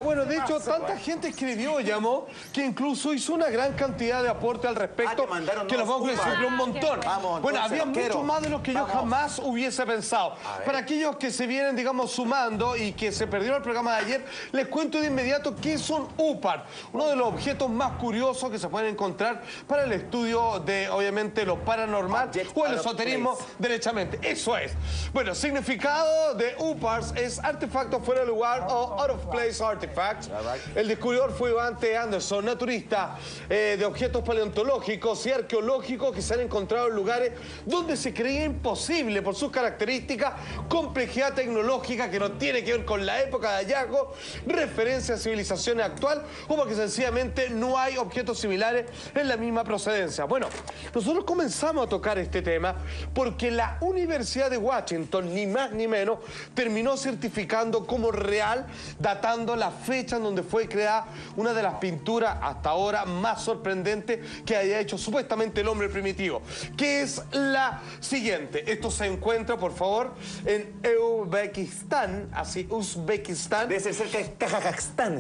Bueno, de hecho, tanta gente escribió, llamó, que incluso hizo una gran cantidad de aporte al respecto, que los vamos a decir un montón. Bueno, había mucho más de los que yo jamás hubiese pensado. Para aquellos que se vienen, digamos, sumando y que se perdieron el programa de ayer, les cuento de inmediato qué son UPAR, uno de los objetos más curiosos que se pueden encontrar para el estudio de, obviamente, lo paranormal o el esoterismo, derechamente. Eso es. Bueno, significado de UPARs es artefacto fuera de lugar o out of place artifacts. El descubridor fue Iván T. Anderson, naturista de objetos paleontológicos y arqueológicos que se han encontrado en lugares donde se creía imposible por sus características, complejidad tecnológica que no tiene que ver con la época de hallazgo, referencia a civilizaciones actuales o porque sencillamente no hay objetos similares en la misma procedencia. Bueno, nosotros comenzamos a tocar este tema porque la Universidad de Washington, ni más ni menos, terminó certificando como real, datando la fecha en donde fue creada una de las pinturas hasta ahora más sorprendentes que haya hecho supuestamente el hombre primitivo, que es la siguiente. Esto se encuentra, por favor, en Uzbekistán, así, Uzbekistán. Debe ser cerca de Kazajstán.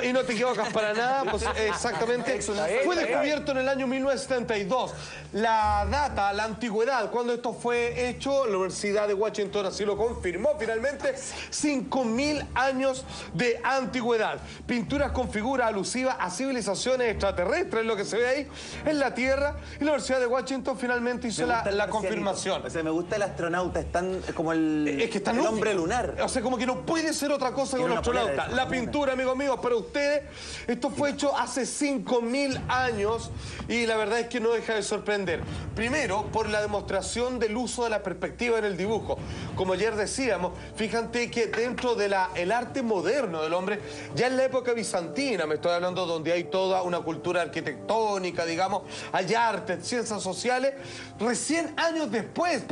Y no te equivocas para nada, pues exactamente. Fue descubierto en el año 1972. La data, la antigüedad, cuando esto fue hecho, la Universidad de Washington así lo confirmó finalmente, 5.000 años de antigüedad. Pinturas con figuras alusivas a civilizaciones extraterrestres, lo que se ve ahí en la Tierra, y la Universidad de Washington finalmente hizo la confirmación. O sea, me gusta el astronauta, es tan como el hombre lunar. O sea, como que no puede ser otra cosa que un astronauta. La pintura, amigos míos, para ustedes, esto fue hecho hace 5.000 años y la verdad es que no deja de sorprender. Primero, por la demostración del uso de la perspectiva en el dibujo. Como ayer decíamos, fíjate que dentro del arte moderno del hombre, ya en la época bizantina, me estoy hablando donde hay toda una cultura arquitectónica, digamos, hay arte, ciencias sociales, recién años después,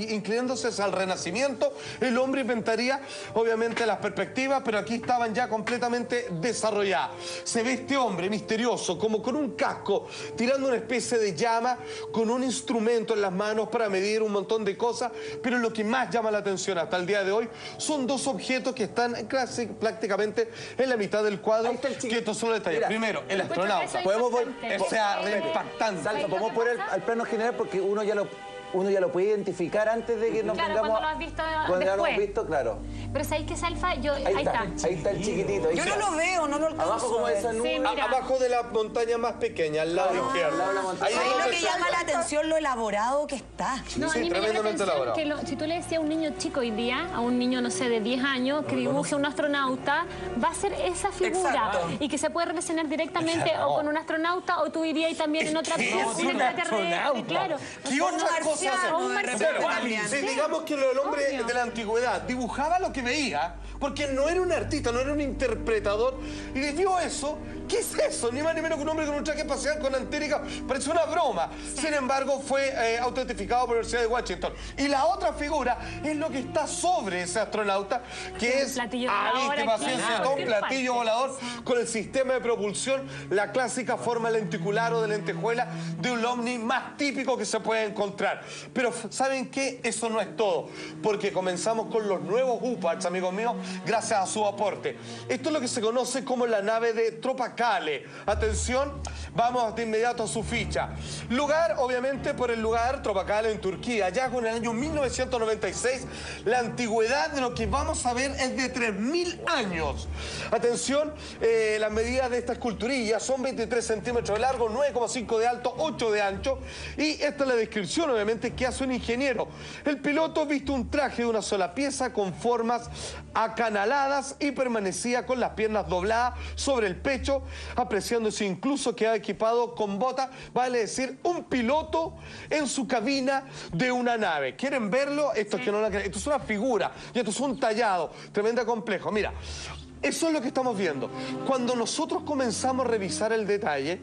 inclinándose al Renacimiento, el hombre inventaría, obviamente, las perspectivas, pero aquí estaban ya completamente desarrolladas. Se ve este hombre misterioso, como con un casco, tirando una especie de llama, con un instrumento en las manos para medir un montón de cosas, pero lo que más llama la atención hasta el día de hoy son dos objetos que están prácticamente en la mitad del cuadro, que estos son los detalles. Mira, primero, el astronauta. Podemos o sea, impactante. Salva, podemos poner al plano general porque uno ya lo puede identificar antes de que nos claro, pongamos... cuando lo has visto cuando después. ya lo hemos visto, claro. Pero ¿sabéis que Salfa? Ahí está el chiquitito. Yo no lo veo, no lo alcanzo. Abajo como esa nube. Sí, abajo de la montaña más pequeña, al lado izquierdo. Ahí lo que llama la atención lo elaborado que está. No, sí, a mí me llama la tremendamente atención elaborado. que si tú le decías a un niño chico hoy día, a un niño, no sé, de 10 años, que dibuje un astronauta, va a ser esa figura. Exacto. Y que se puede relacionar directamente o con un astronauta o tú irías también en otra ¿Qué es un astronauta? Claro. ¿Qué otra cosa hace? O un marciano. Sí, digamos que el hombre de la antigüedad dibujaba lo que veía, porque no era un artista, no era un interpretador, y le vio eso. ¿Qué es eso? Ni más ni menos que un hombre con un traje espacial con antérica. Parece una broma. Sin embargo, fue autentificado por la Universidad de Washington. Y la otra figura es lo que está sobre ese astronauta, que es platillo volador, un platillo volador con el sistema de propulsión, la clásica forma lenticular o de lentejuela de un ovni más típico que se puede encontrar. Pero ¿saben qué? Eso no es todo, porque comenzamos con los nuevos UPARs, amigos míos, gracias a su aporte. Esto es lo que se conoce como la nave de Tropacale. Atención, vamos de inmediato a su ficha. Lugar, obviamente, por el lugar Tropacale en Turquía. Hallazgo en el año 1996. La antigüedad de lo que vamos a ver es de 3.000 años. Atención, las medidas de esta esculturilla son 23 centímetros de largo, 9,5 de alto, 8 de ancho. Y esta es la descripción, obviamente, que hace un ingeniero. El piloto viste un traje de una sola pieza con formas acanaladas y permanecía con las piernas dobladas sobre el pecho, apreciándose incluso que ha equipado con bota, vale decir, un piloto en su cabina de una nave. ¿Quieren verlo? Esto, que no la... esto es una figura y esto es un tallado, tremendo complejo. Mira, eso es lo que estamos viendo. Cuando nosotros comenzamos a revisar el detalle,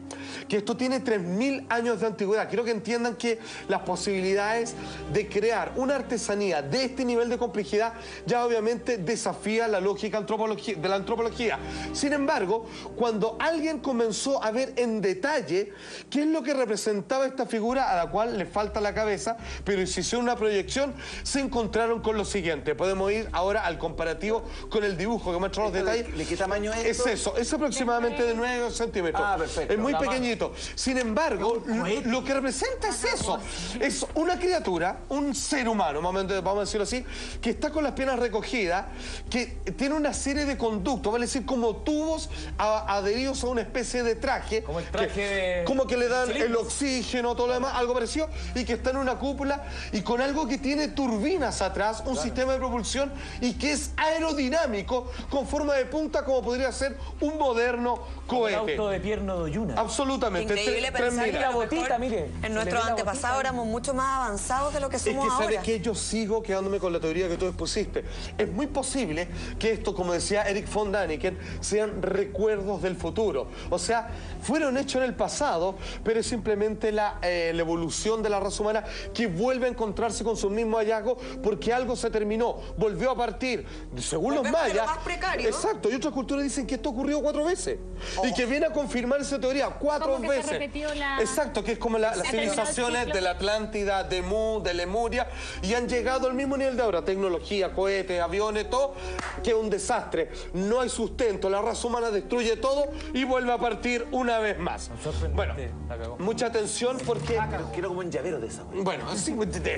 que esto tiene 3.000 años de antigüedad, quiero que entiendan que las posibilidades de crear una artesanía de este nivel de complejidad ya obviamente desafía la lógica de la antropología. Sin embargo, cuando alguien comenzó a ver en detalle qué es lo que representaba esta figura, a la cual le falta la cabeza, pero si hicieron una proyección, se encontraron con lo siguiente. Podemos ir ahora al comparativo con el dibujo que muestra los detalles ahí. ¿De qué tamaño es Es esto? eso, es aproximadamente de 9 centímetros. Ah, perfecto. Es muy La mano. pequeñito. Sin embargo, lo que representa es eso. Es una criatura, un ser humano, vamos a decirlo así, que está con las piernas recogidas, que tiene una serie de conductos, vale decir, como tubos adheridos a una especie de traje. Como el traje como que le dan el cilindros. oxígeno, todo lo demás, algo parecido, y que está en una cúpula y con algo que tiene turbinas atrás, un sistema de propulsión y que es aerodinámico, con forma de punta, como podría ser un moderno El cohete. auto de Pierno de Oyuna. Absolutamente. Increíble Tres pensar que miras. La a lo botita, mejor mire. en nuestros antepasados éramos mucho más avanzados de lo que Es somos que, ¿sabes ahora. qué? Yo sigo quedándome con la teoría que tú expusiste. Es muy posible que esto, como decía Eric von Däniken, sean recuerdos del futuro. O sea, fueron hechos en el pasado, pero es simplemente la evolución de la raza humana que vuelve a encontrarse con su mismo hallazgo porque algo se terminó, volvió a partir. Según los Volvemos a lo mayas... más precario. Exacto, y otras culturas dicen que esto ocurrió 4 veces. Y que viene a confirmar esa teoría 4 Como que se veces. repetió la- Exacto, que es como las Se terminó el civilizaciones ciclo. de la Atlántida, de Mu, de Lemuria, y han llegado al mismo nivel de ahora. Tecnología, cohetes, aviones, todo, que es un desastre. No hay sustento, la raza humana destruye todo y vuelve a partir una vez más. Bueno, La cagó. mucha atención porque... Quiero como un llavero de esa. Bueno, sí,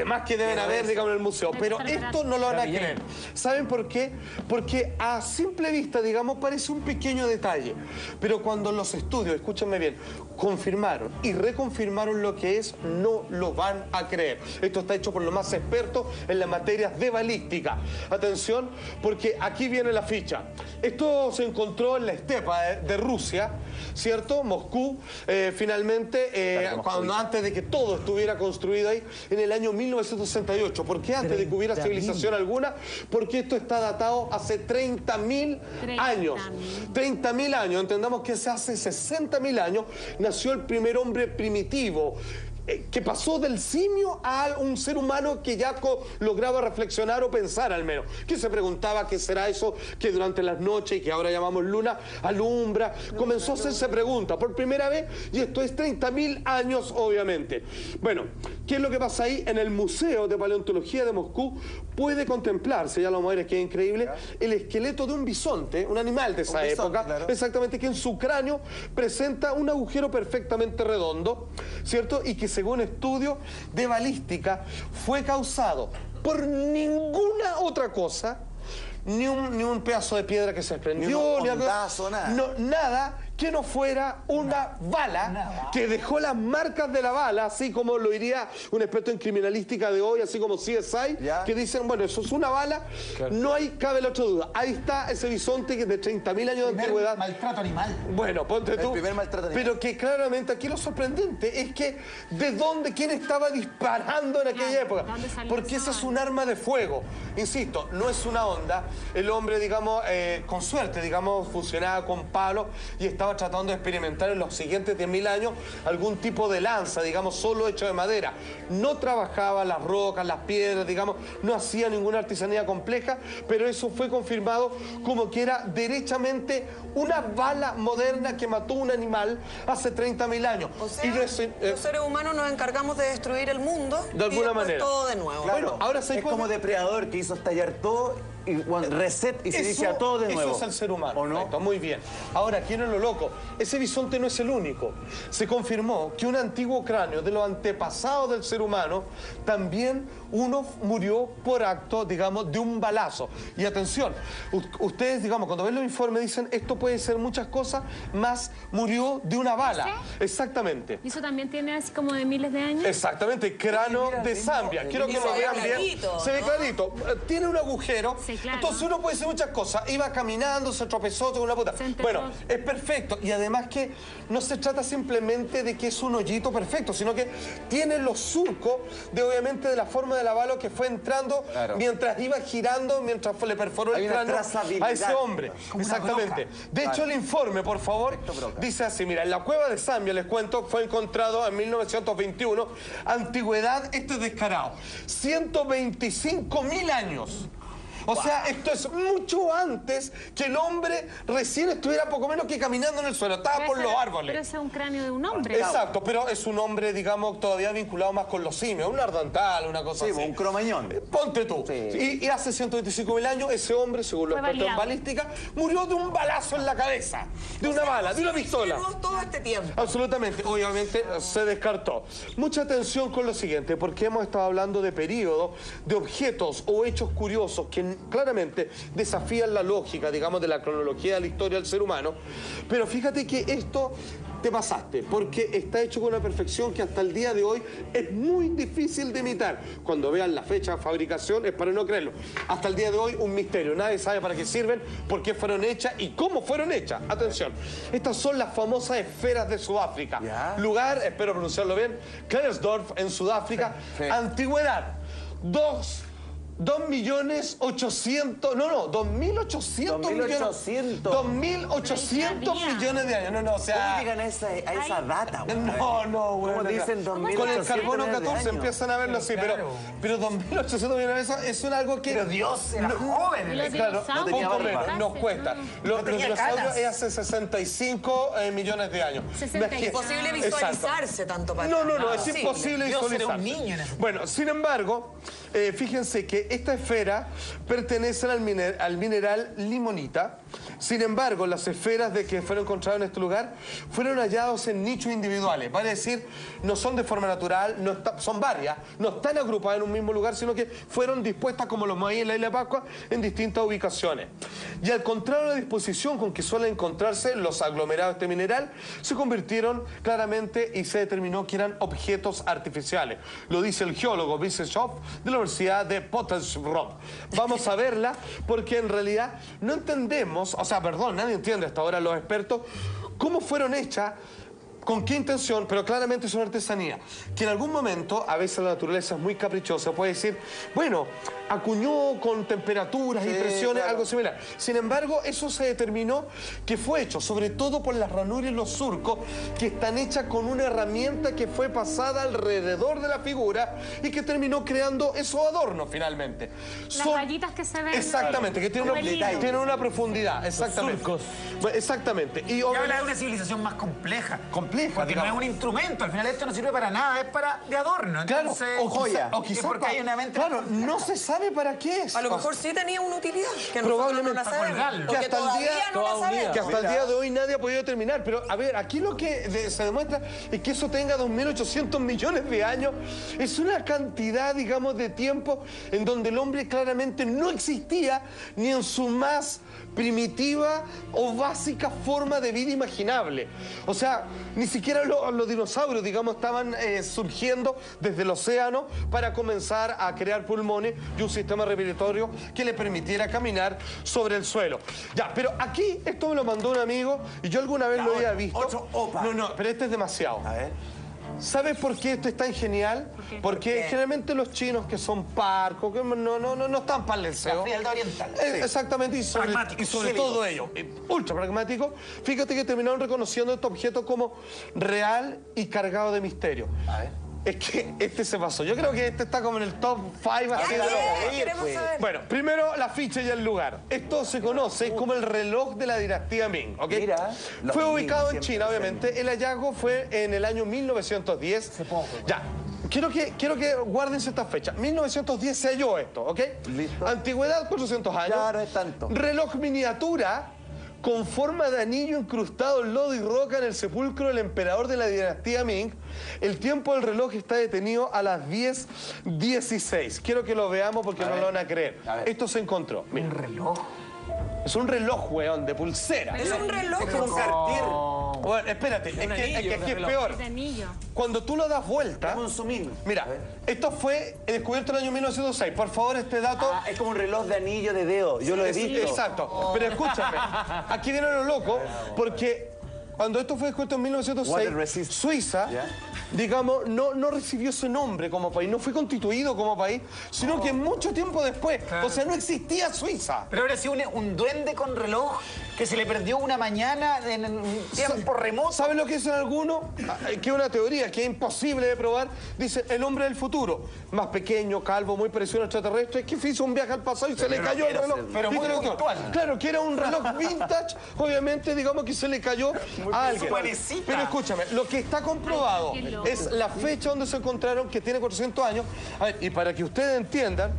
más que deben haber, digamos, en el museo. Pero esto no lo van a creer. ¿Saben por qué? Porque a simple vista, digamos, parece un pequeño detalle. Pero cuando los estudios, escúchenme bien, confirmaron y reconfirmaron lo que es, no lo van a creer. Esto está hecho por los más expertos en las materias de balística. Atención, porque aquí viene la ficha. Esto se encontró en la estepa de Rusia, ¿cierto? Moscú, finalmente, cuando antes de que todo estuviera construido ahí, en el año 1968. ¿Por qué antes de que hubiera civilización alguna? Porque esto está datado hace 30.000 años. 30.000 años. Entendamos que hace 60.000 años nació el primer hombre primitivo, que pasó del simio a un ser humano que ya lograba reflexionar o pensar al menos. Que se preguntaba qué será eso que durante las noches, y que ahora llamamos luna, alumbra. Comenzó a hacerse preguntas por primera vez, y esto es 30.000 años, obviamente. Bueno, ¿qué es lo que pasa ahí? En el Museo de Paleontología de Moscú puede contemplarse, ya lo vamos a ver, es que es increíble, el esqueleto de un bisonte, un animal de esa bisonte, época, claro. exactamente, que en su cráneo presenta un agujero perfectamente redondo, ¿cierto? Y que según estudios de balística fue causado por ninguna otra cosa, ni un pedazo de piedra que se prendió, Ni un ni algo- ondazo, nada. nada que no fuera una bala que dejó las marcas de la bala, así como lo diría un experto en criminalística de hoy, así como CSI, Ya. que dicen, bueno, eso es una bala, no hay, cabe la otra duda. Ahí está ese bisonte que es de 30.000 años de antigüedad. Maltrato animal. Bueno, ponte tú. primer maltrato animal. Pero que claramente aquí lo sorprendente es que de dónde, quién estaba disparando en aquella Claro, época. ¿de dónde salió Porque esa esa es bala? un arma de fuego. Insisto, no es una onda. El hombre, digamos, con suerte, digamos, funcionaba con palos y estaba tratando de experimentar en los siguientes 10.000 años algún tipo de lanza, digamos, solo hecho de madera. No trabajaba las rocas, las piedras, digamos, no hacía ninguna artesanía compleja, pero eso fue confirmado como que era derechamente una bala moderna que mató un animal hace 30.000 años. O sea, Y no es, los seres humanos nos encargamos de destruir el mundo De alguna y después manera. todo de nuevo. Claro, Bueno, ahora se es como depredador que hizo estallar todo y reset y se inicia todo de nuevo. Eso es el ser humano. ¿O no? Correcto, muy bien. Ahora, ¿quién es lo loco? Ese bisonte no es el único. Se confirmó que un antiguo cráneo de los antepasados del ser humano, también uno murió por acto, digamos, de un balazo. Y atención, ustedes, digamos, cuando ven los informes dicen, esto puede ser muchas cosas, más murió de una bala. Exactamente. ¿Y eso también tiene así como de miles de años? Exactamente, cráneo de Zambia. Quiero que se lo ve vean bien. clarito, Se ve ¿no? clarito. Tiene un agujero. Sí, claro. Entonces uno puede decir muchas cosas. Iba caminando, se tropezó con una puta. Se enterró. Bueno, es perfecto. Y además que no se trata simplemente de que es un hoyito perfecto, sino que tiene los surcos de, obviamente, de la forma de la bala que fue entrando Claro. mientras iba girando, mientras le perforó Hay el una cráneo trazabilidad. a ese hombre. Como una Exactamente. broca. De hecho, el informe, por favor, broca. dice así, mira, en la cueva de Zambia, les cuento, fue encontrado en 1921, antigüedad, este es descarado, 125.000 años. O sea, esto es mucho antes que el hombre recién estuviera poco menos que caminando en el suelo. Estaba por los árboles. Pero ese es un cráneo de un hombre. Exacto, pero es un hombre, digamos, todavía vinculado más con los simios. Un ardantal, una cosa Sí, así. un cromañón. Ponte tú. Sí. Y hace 125.000 años ese hombre, según los Fue expertos en baleado. balística, murió de un balazo en la cabeza. De una bala, de una pistola. Todo este tiempo. Absolutamente, obviamente se descartó. Mucha atención con lo siguiente, porque hemos estado hablando de periodos, de objetos o hechos curiosos que claramente desafían la lógica, digamos, de la cronología de la historia del ser humano. Pero fíjate que esto te pasaste, porque está hecho con una perfección que hasta el día de hoy es muy difícil de imitar. Cuando vean la fecha de fabricación es para no creerlo. Hasta el día de hoy un misterio. Nadie sabe para qué sirven, por qué fueron hechas y cómo fueron hechas. Atención, estas son las famosas esferas de Sudáfrica. Ya. Lugar, espero pronunciarlo bien, Klersdorf en Sudáfrica. Sí. Antigüedad, 2.800.000 millones. 2.800 millones de años. No, o ¿Cómo sea... llegan a esa data, güey? No, güey. ¿Cómo dicen 2.800 Con el carbono millones de 14 años? empiezan a verlo así, pero 2.800 millones de años es algo que... Pero Dios era joven. Los Claro, dinosaurios, tenía poco barba. menos, nos cuesta. Los tenía dinosaurios canas. es hace 65 millones de años. 65. Imposible Exacto. visualizarse tanto para No, es imposible Dios era visualizar. un niño en ese- Bueno, sin embargo, fíjense que esta esfera pertenece al mineral limonita. Sin embargo, las esferas de que fueron encontradas en este lugar fueron hallados en nichos individuales. Vale decir, no son de forma natural, son varias, no están agrupadas en un mismo lugar, sino que fueron dispuestas como los maíz en la isla de Pascua en distintas ubicaciones. Y al contrario de la disposición con que suelen encontrarse los aglomerados de este mineral, se convirtieron claramente y se determinó que eran objetos artificiales. Lo dice el geólogo Bischoff de la Universidad de Pottersrop. Vamos a verla porque en realidad no entendemos, o sea, perdón, nadie entiende hasta ahora, los expertos, cómo fueron hechas, con qué intención, pero claramente es una artesanía. Que en algún momento, a veces la naturaleza es muy caprichosa, puede decir, bueno, acuñó con temperaturas y presiones, claro. algo similar. Sin embargo, eso se determinó que fue hecho, sobre todo por las ranuras y los surcos, que están hechas con una herramienta que fue pasada alrededor de la figura y que terminó creando esos adornos finalmente. Las rayitas que se ven. Exactamente, que tienen Como el hilo. tienen una profundidad, exactamente. surcos. Bueno, exactamente. Y Y habla de obviamente- una civilización más compleja. Compleja, Porque digamos. no es un instrumento. Al final esto no sirve para nada. Es para de adorno. Claro, Entonces, o joya. quizá es porque hay una mente... Claro, no se sabe para qué es. A lo mejor sí tenía una utilidad. Que Probablemente nosotros no la para sabemos. colgarlo. O Que que hasta el todavía día- no la sabemos. Que hasta el día de hoy nadie ha podido determinar. Pero, a ver, aquí lo que se demuestra es que eso tenga 2.800 millones de años. Es una cantidad, digamos, de tiempo en donde el hombre claramente no existía ni en su más primitiva o básica forma de vida imaginable. O sea, ni siquiera los dinosaurios, digamos, estaban surgiendo desde el océano para comenzar a crear pulmones y un sistema respiratorio que le permitiera caminar sobre el suelo. Ya, pero aquí esto me lo mandó un amigo y yo alguna vez lo había visto. otro opa. No, pero este es demasiado. A ver. ¿Sabes por qué esto es tan genial? Porque generalmente los chinos que son parcos, que no están para el deseo. La frialdad oriental. Exactamente, y sobre Pragmáticos, todo ello, ultra pragmático. Fíjate que terminaron reconociendo este objeto como real y cargado de misterio. A ver. Es que este se pasó. Yo creo que este está como en el top 5 así de lo- Queremos saber. Bueno, primero la ficha y el lugar. Esto se conoce como el reloj de la dinastía Ming, ¿ok? Mira, los Fue Ming ubicado en siempre China, hacen- obviamente. El hallazgo fue en el año 1910. Ya. Quiero que guarden esta fecha. 1910 se halló esto, ¿ok? Listo. Antigüedad, 400 años. Ya, no es tanto. Reloj miniatura con forma de anillo incrustado en lodo y roca en el sepulcro del emperador de la dinastía Ming. El tiempo del reloj está detenido a las 10:16. Quiero que lo veamos porque no lo van a creer. A ver. Esto se encontró. Mira, Un reloj. es un reloj, weón, de pulsera. Es un reloj. Es como un cartier. Bueno, espérate, es que aquí es Es peor. de anillo. Cuando tú lo das vuelta... Es un zoom-in. Mira, A ver. esto fue descubierto en el año 1906. Por favor, este dato... Ah, es como un reloj de anillo de dedo. Yo lo he visto. Exacto. Pero escúchame, aquí viene lo loco, porque cuando esto fue descubierto en Water 1906, resist. Suiza, Ya. digamos, no recibió ese nombre como país, no fue constituido como país, sino que mucho tiempo después. O sea, no existía Suiza. Pero ahora sí un duende con reloj. que se le perdió una mañana en un tiempo remoto. ¿Saben lo que dicen algunos? Que es una teoría que es imposible de probar. Dicen, el hombre del futuro, más pequeño, calvo, muy parecido a un extraterrestre, que hizo un viaje al pasado y se le cayó el reloj. Pero muy puntual. Claro, que era un reloj vintage, obviamente, digamos que se le cayó a alguien. Pero escúchame, lo que está comprobado es la fecha donde se encontraron, que tiene 400 años. A ver, y para que ustedes entiendan,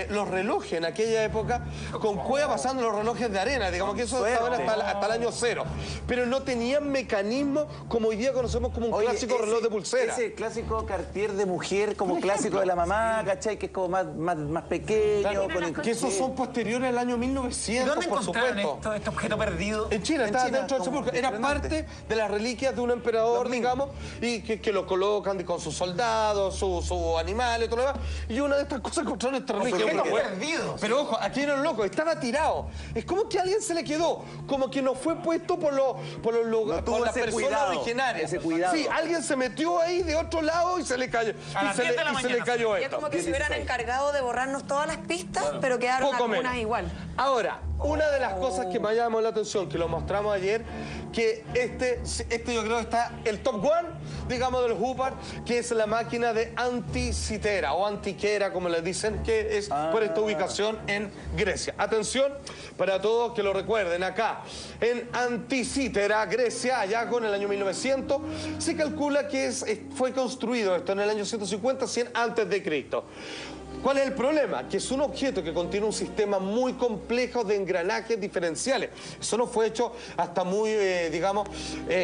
los relojes en aquella época, con cueva pasando los relojes de arena, digamos que eso estaban hasta el año cero. Pero no tenían mecanismo como hoy día conocemos como un clásico reloj de pulsera. Ese clásico Cartier de mujer, como clásico de la mamá, ¿cachai? Que es como más pequeño. Claro, que esos son posteriores al año 1900, ¿Dónde por encontraron supuesto. este objeto perdido? En China, estaba dentro del sepulcro. Era parte de las reliquias de un emperador, digamos, y que lo colocan con sus soldados, sus animales, todo lo demás. Y una de estas cosas encontraron esta reliquia. Objetos perdidos. Pero ojo, aquí era un loco, estaba tirado. Es como que a alguien se le quedó, como que no fue puesto por las personas originarias. Sí, alguien se metió ahí de otro lado y se le cayó. Y se le cayó Y es esto. como que se hubieran encargado de borrarnos todas las pistas, pero quedaron Poco algunas menos. igual. Ahora, una de las cosas que me llamó la atención, que lo mostramos ayer, que este yo creo que está el top one, digamos, del Hubbard, que es la máquina de anticitera o antiquera, como le dicen, que es por esta ubicación en Grecia. Atención, para todos que lo recuerden, acá, en Anticitera, Grecia, hallazgo en el año 1900, se calcula que fue construido esto en el año 150, 100 antes de Cristo. ¿Cuál es el problema? Que es un objeto que contiene un sistema muy complejo de engranajes diferenciales. Eso no fue hecho hasta muy, digamos,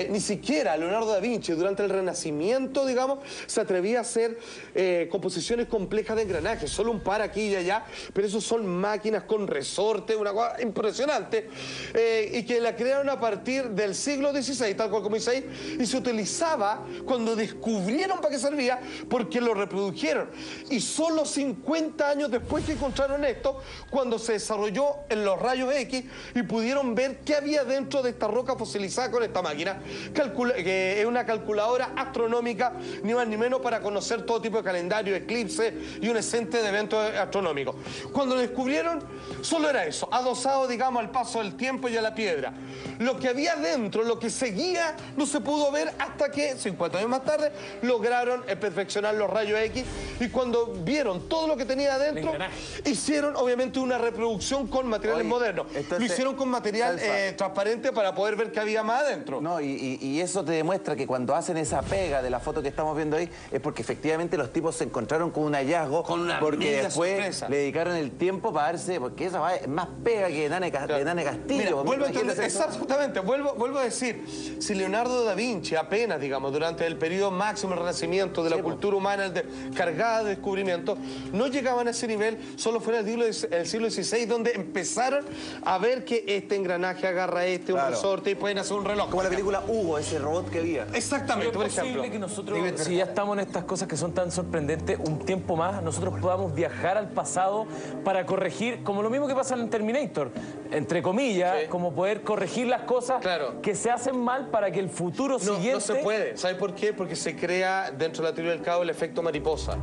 ni siquiera Leonardo da Vinci durante el Renacimiento, digamos, se atrevía a hacer composiciones complejas de engranajes. Solo un par aquí y allá, pero esos son máquinas con resorte, una cosa impresionante, y que la crearon a partir del siglo XVI, tal cual como dice ahí, y se utilizaba cuando descubrieron para qué servía, porque lo reprodujeron. Y solo 50 años después que encontraron esto, cuando se desarrolló en los rayos X y pudieron ver qué había dentro de esta roca fosilizada con esta máquina, que es una calculadora astronómica, ni más ni menos, para conocer todo tipo de calendario, eclipse y un excedente de eventos astronómicos. Cuando lo descubrieron, solo era eso, adosado, digamos, al paso del tiempo y a la piedra. Lo que había dentro, lo que seguía, no se pudo ver hasta que, 50 años más tarde, lograron perfeccionar los rayos X, y cuando vieron todo lo que tenía adentro, hicieron obviamente una reproducción con materiales modernos. Lo hicieron con material transparente para poder ver qué había más adentro. No, y eso te demuestra que cuando hacen esa pega de la foto que estamos viendo ahí, es porque efectivamente los tipos se encontraron con un hallazgo, porque después sorpresa. le dedicaron el tiempo para darse, porque esa es más pega que Nane Castillo. Mira, vuelvo a entender, Imagínate eso. exactamente, vuelvo a decir, si Leonardo da Vinci apenas, digamos, durante el periodo máximo del Renacimiento de la cultura humana cargada de descubrimientos, no llegaban a ese nivel, solo fue en el siglo XVI donde empezaron a ver que este engranaje agarra un resorte y pueden hacer un reloj. Como la película Hugo, ese robot que había. Exactamente, por ¿Es ejemplo. posible que nosotros, si ya estamos en estas cosas que son tan sorprendentes, un tiempo más nosotros podamos viajar al pasado para corregir, como lo mismo que pasa en Terminator, entre comillas, como poder corregir las cosas que se hacen mal para que el futuro siguiente... No se puede. ¿Sabe por qué? Porque se crea dentro de la teoría del caos el efecto mariposa.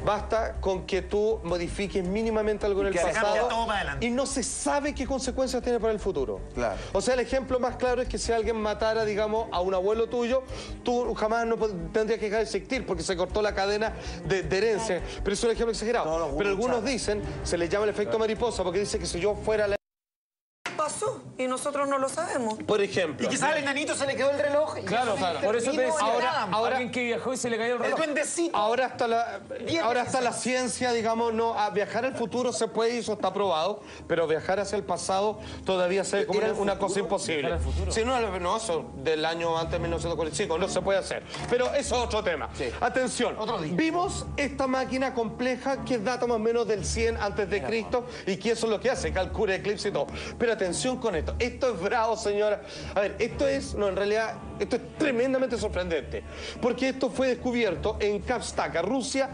Basta con que tú modifiques mínimamente algo en el pasado y no se sabe qué consecuencias tiene para el futuro. Claro. O sea, el ejemplo más claro es que si alguien matara, digamos, a un abuelo tuyo, tú jamás no tendrías que dejar de existir porque se cortó la cadena de herencia. Pero es un ejemplo exagerado. Pero algunos dicen, se le llama el efecto mariposa porque dice que si yo fuera la... Pasó y nosotros no lo sabemos. Por ejemplo. Y quizás al enanito se le quedó el reloj. Claro. Por eso te decía, ahora alguien que viajó y se le cayó el reloj. El duendecito. Ahora está la ciencia, digamos, a viajar al futuro se puede y eso está probado, pero viajar hacia el pasado todavía se ve como una cosa imposible. Si no, eso del año antes de 1945 no se puede hacer. Pero eso es otro tema. Atención, vimos esta máquina compleja que data más o menos del 100 antes de Cristo y que eso es lo que hace, calcula eclipse y todo. Pero atención con esto. Esto es bravo, señora. A ver, esto es tremendamente sorprendente. Porque esto fue descubierto en Kavstaka, Rusia.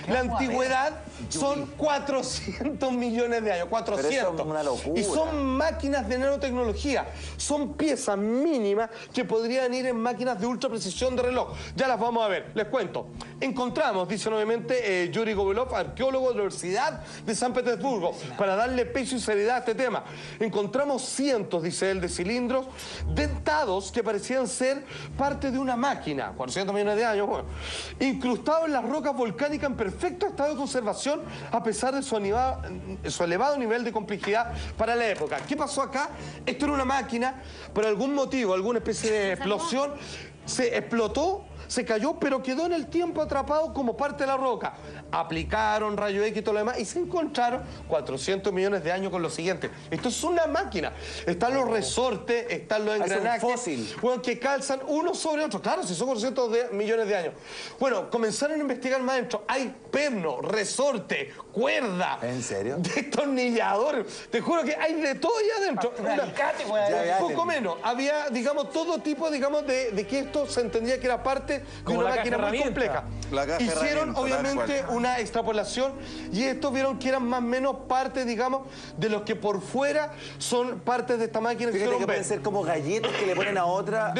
La antigüedad son 400 millones de años, 400. Pero eso es una locura. Y son máquinas de nanotecnología. Son piezas mínimas que podrían ir en máquinas de ultra precisión de reloj. Ya las vamos a ver, les cuento. Encontramos, dice nuevamente Yuri Gobilov, arqueólogo de la Universidad de San Petersburgo, para darle peso y seriedad a este tema. Encontramos cientos, dice él, de cilindros dentados que parecían ser parte de una máquina, 400 millones de años, bueno, incrustados en las rocas volcánicas en perfecto estado de conservación a pesar de su elevado nivel de complejidad para la época. ¿Qué pasó acá? Esto era una máquina, por algún motivo, alguna especie de explosión, se explotó, se cayó, pero quedó en el tiempo atrapado como parte de la roca. Aplicaron rayo X y todo lo demás y se encontraron 400 millones de años con lo siguiente. Esto es una máquina. Están los resortes, están los engranajes. Es un fósil. Bueno, que calzan uno sobre otro. Claro, si son 400 millones de años. Bueno, comenzaron a investigar más adentro. Hay perno, resorte, cuerda. ¿En serio? Destornilladores. Te juro que hay de todo ahí adentro. Poco menos. Había, digamos, todo tipo, digamos, de que esto se entendía que era parte de una máquina muy compleja. Hicieron, obviamente, una extrapolación y estos vieron que eran más o menos parte, digamos, de los que por fuera son partes de esta máquina. Fíjate que pueden ser como galletas que le ponen a otra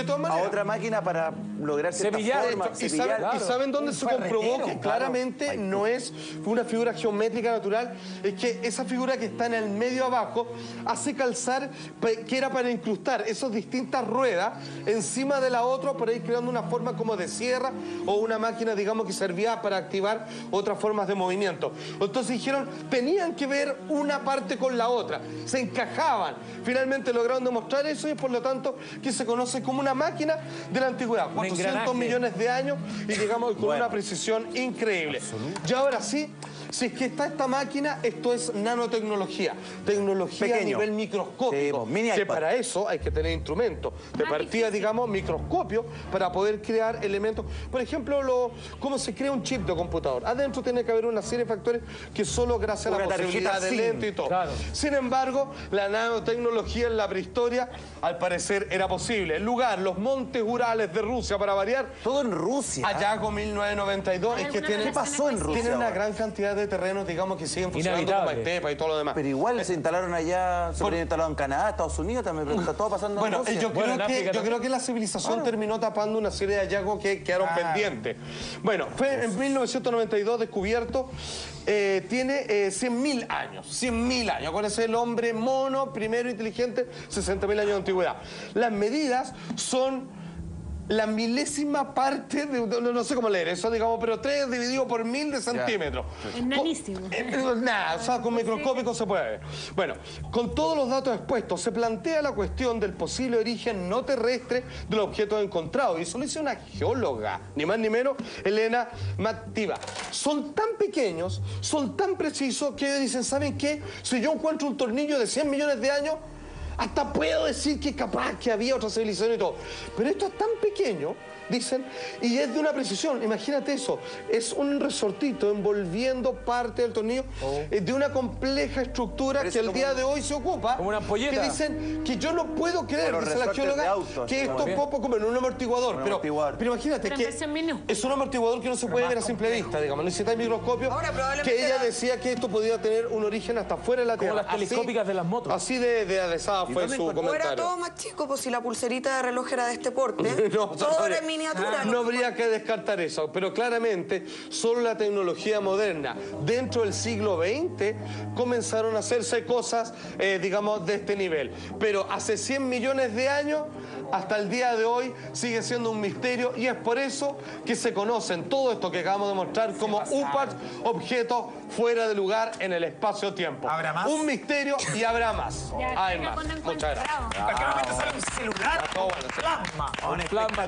máquina para lograr cierta forma. ¿Y saben dónde se comprobó que claramente no es una figura geométrica natural? Es que esa figura que está en el medio abajo hace calzar, que era para incrustar esas distintas ruedas encima de la otra, por ahí creando una forma como de sierra o una máquina, digamos, que servía para activar otras formas de movimiento. Entonces dijeron, tenían que ver una parte con la otra, se encajaban. Finalmente lograron demostrar eso y por lo tanto que se conoce como una máquina de la antigüedad. 400 millones de años y llegamos con una precisión increíble. Y ahora sí, si es que está esta máquina, esto es nanotecnología, tecnología a nivel microscópico, que para eso hay que tener instrumentos de partida, digamos, microscopio, para poder crear elementos. Por ejemplo, cómo se crea un chip de computador. Adentro tiene que haber una serie de factores que solo gracias a la posibilidad de lente y todo. Claro. Sin embargo, la nanotecnología en la prehistoria, al parecer, era posible. El lugar, los montes Urales de Rusia, para variar. Todo en Rusia. Hallazgo 1992. Es que ¿Qué pasó en Rusia? Tienen una gran cantidad de terrenos, digamos, que siguen funcionando como estepa y todo lo demás. Pero igual se instalaron allá, se podrían instalar en Canadá, Estados Unidos, también está todo pasando en Rusia. Yo creo que la civilización terminó tapando una serie de hallazgos que quedaron pendientes. Bueno, fue en 1992 descubierto, tiene 100.000 años. 100.000 años. Acuérdense, el hombre mono, primero inteligente, 60.000 años de antigüedad. Las medidas son la milésima parte de, no sé cómo leer eso, digamos, pero 3 dividido por 1000 de centímetros. Es nanísimo. Nada, o sea, con microscópico se puede ver. Bueno, con todos los datos expuestos, se plantea la cuestión del posible origen no terrestre de los objetos encontrados. Y eso lo hizo una geóloga, ni más ni menos, Elena Mattiva. Son tan pequeños, son tan precisos, que ellos dicen, ¿saben qué? Si yo encuentro un tornillo de 100 millones de años, hasta puedo decir que capaz que había otra civilización y todo. Pero esto es tan pequeño, dicen, y es de una precisión. Imagínate eso. Es un resortito envolviendo parte del tornillo de una compleja estructura que el día de hoy se ocupa. Como una ampolleta. Que dicen que yo no puedo creer, dice la geóloga, que esto es poco como en un amortiguador. Pero imagínate que es un amortiguador que no se puede ver a simple vista, digamos. Necesita el microscopio. Que ella decía que esto podía tener un origen hasta fuera de la Tierra. Como las telescópicas de las motos. Así de adesada fue su comentario. Era todo más chico, pues si la pulserita de reloj era de este porte. Todo era en miniatura. No habría que descartar eso, pero claramente solo la tecnología moderna dentro del siglo XX comenzaron a hacerse cosas, digamos, de este nivel. Pero hace 100 millones de años, hasta el día de hoy, sigue siendo un misterio y es por eso que se conocen todo esto que acabamos de mostrar como UPACs, objetos fuera de lugar en el espacio-tiempo. ¿Habrá más? Un misterio y habrá más. Hay más. Muchas gracias. En cualquier momento sale un celular. Todo bueno. Plasma. Un plasma.